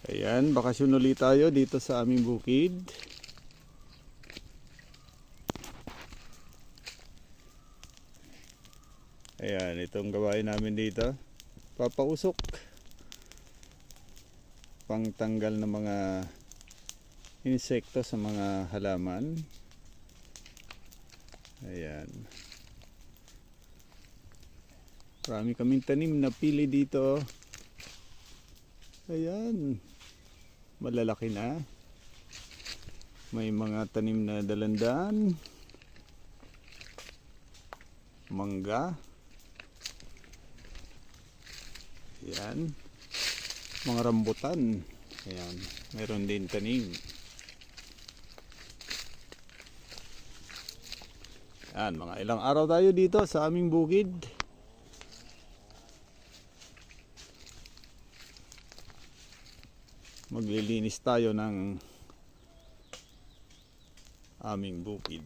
Ayan, bakasyon ulit tayo dito sa aming bukid. Ayan, itong gawain namin dito. Papausok. Pangtanggal ng mga insekto sa mga halaman. Ayan. Marami kaming tanim na pili dito. Ayan. Malalaki na. May mga tanim na dalandan, mangga. Ayan. Mga rambutan. Ayan. Meron din tanim. Ayan. Mga ilang araw tayo dito sa aming bukid. Maglilinis tayo ng aming bukid.